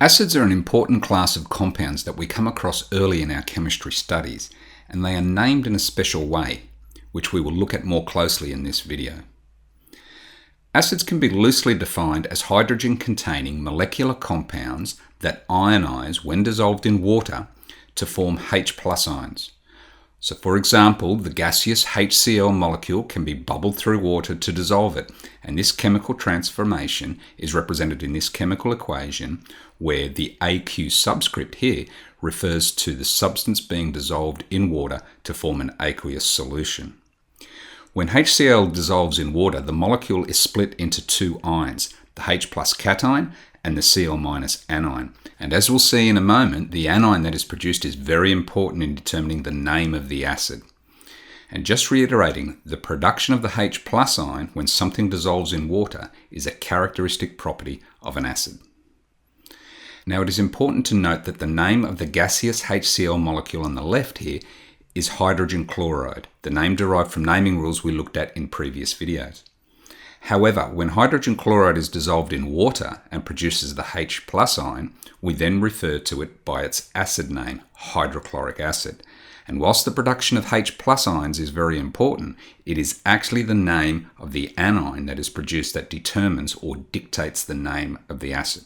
Acids are an important class of compounds that we come across early in our chemistry studies, and they are named in a special way, which we will look at more closely in this video. Acids can be loosely defined as hydrogen-containing molecular compounds that ionize when dissolved in water to form H+ ions. So for example, the gaseous HCl molecule can be bubbled through water to dissolve it, and this chemical transformation is represented in this chemical equation where the AQ subscript here refers to the substance being dissolved in water to form an aqueous solution. When HCl dissolves in water, the molecule is split into two ions, the H+ cation and the Cl- anion. And as we'll see in a moment, the anion that is produced is very important in determining the name of the acid. And just reiterating, the production of the H+ ion when something dissolves in water is a characteristic property of an acid. Now it is important to note that the name of the gaseous HCl molecule on the left here is hydrogen chloride, the name derived from naming rules we looked at in previous videos. However, when hydrogen chloride is dissolved in water and produces the H+ ion, we then refer to it by its acid name, hydrochloric acid. And whilst the production of H+ ions is very important, it is actually the name of the anion that is produced that determines or dictates the name of the acid.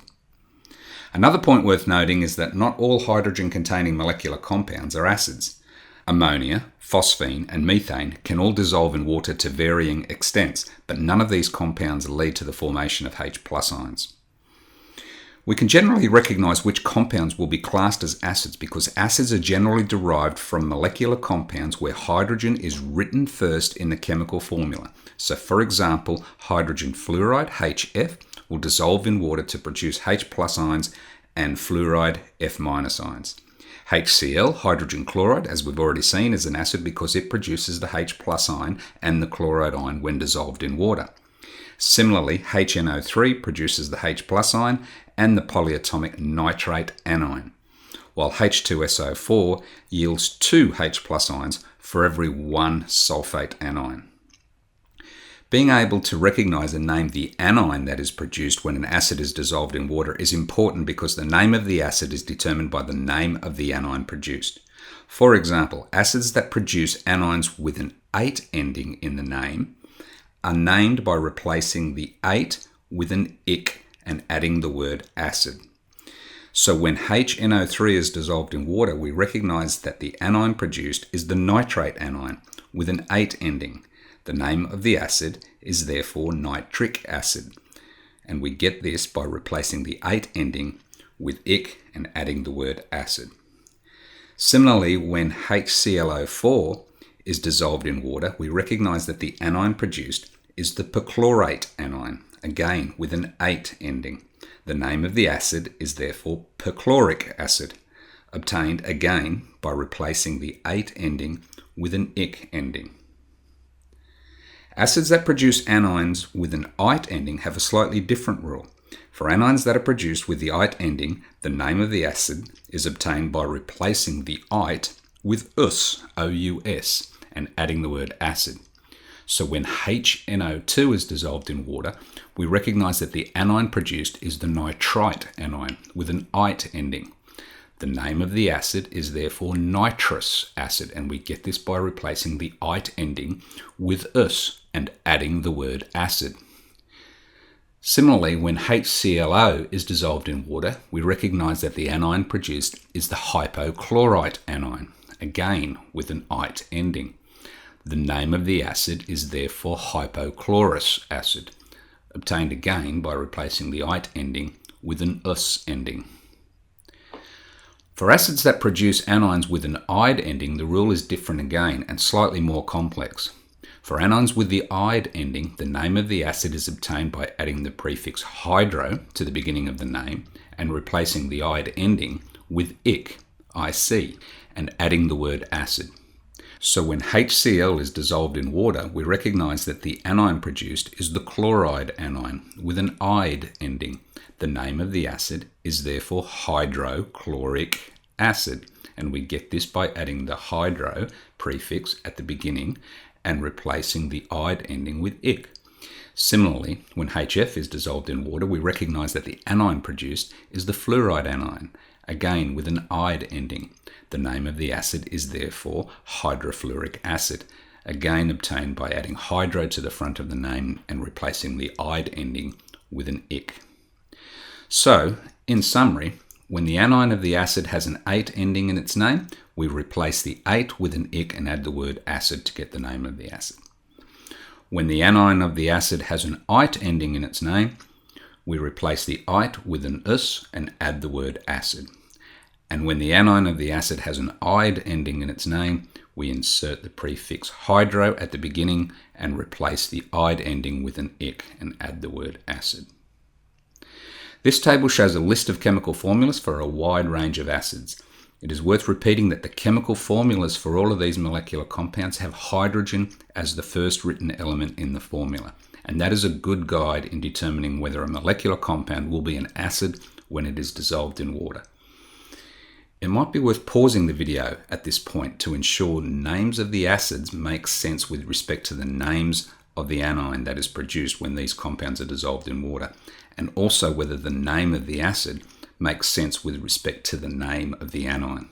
Another point worth noting is that not all hydrogen-containing molecular compounds are acids. Ammonia, phosphine, and methane can all dissolve in water to varying extents, but none of these compounds lead to the formation of H+ ions. We can generally recognize which compounds will be classed as acids because acids are generally derived from molecular compounds where hydrogen is written first in the chemical formula. So for example, hydrogen fluoride, HF, will dissolve in water to produce H+ ions and fluoride F- ions. HCl, hydrogen chloride, as we've already seen, is an acid because it produces the H+ ion and the chloride ion when dissolved in water. Similarly, HNO3 produces the H+ ion and the polyatomic nitrate anion, while H2SO4 yields 2 H+ ions for every one sulfate anion. Being able to recognize and name the anion that is produced when an acid is dissolved in water is important because the name of the acid is determined by the name of the anion produced. For example, acids that produce anions with an ate ending in the name are named by replacing the ate with an ic and adding the word acid. So when HNO3 is dissolved in water, we recognize that the anion produced is the nitrate anion with an ate ending. The name of the acid is therefore nitric acid, and we get this by replacing the ate ending with ic and adding the word acid. Similarly, when HClO4 is dissolved in water, we recognize that the anion produced is the perchlorate anion, again with an ate ending. The name of the acid is therefore perchloric acid, obtained again by replacing the ate ending with an ic ending. Acids that produce anions with an ite ending have a slightly different rule. For anions that are produced with the ite ending, the name of the acid is obtained by replacing the ite with us, O-U-S, and adding the word acid. So when HNO2 is dissolved in water, we recognize that the anion produced is the nitrite anion with an ite ending. The name of the acid is therefore nitrous acid, and we get this by replacing the ite ending with us and adding the word acid. Similarly, when HClO is dissolved in water, we recognize that the anion produced is the hypochlorite anion, again with an ite ending. The name of the acid is therefore hypochlorous acid, obtained again by replacing the ite ending with an us ending. For acids that produce anions with an ide ending, the rule is different again and slightly more complex. For anions with the ide ending, the name of the acid is obtained by adding the prefix hydro to the beginning of the name and replacing the ide ending with ic, IC, and adding the word acid. So when HCl is dissolved in water, we recognize that the anion produced is the chloride anion with an ide ending. The name of the acid is therefore hydrochloric acid, and we get this by adding the hydro prefix at the beginning and replacing the ide ending with ic. Similarly, when HF is dissolved in water, we recognise that the anion produced is the fluoride anion, again with an "ide" ending. The name of the acid is therefore hydrofluoric acid, again obtained by adding hydro to the front of the name and replacing the "ide" ending with an "ic". So, in summary, when the anion of the acid has an "ate" ending in its name, we replace the "ate" with an "ic" and add the word acid to get the name of the acid. When the anion of the acid has an "ite" ending in its name, we replace the "ite" with an "us" and add the word acid. And when the anion of the acid has an "ide" ending in its name, we insert the prefix hydro at the beginning and replace the "ide" ending with an "ic" and add the word acid. This table shows a list of chemical formulas for a wide range of acids. It is worth repeating that the chemical formulas for all of these molecular compounds have hydrogen as the first written element in the formula, and that is a good guide in determining whether a molecular compound will be an acid when it is dissolved in water. It might be worth pausing the video at this point to ensure names of the acids make sense with respect to the names of the anion that is produced when these compounds are dissolved in water, and also whether the name of the acid makes sense with respect to the name of the anion.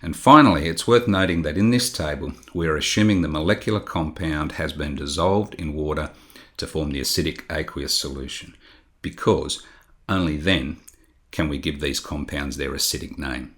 And finally, it's worth noting that in this table, we are assuming the molecular compound has been dissolved in water to form the acidic aqueous solution, because only then can we give these compounds their acidic name.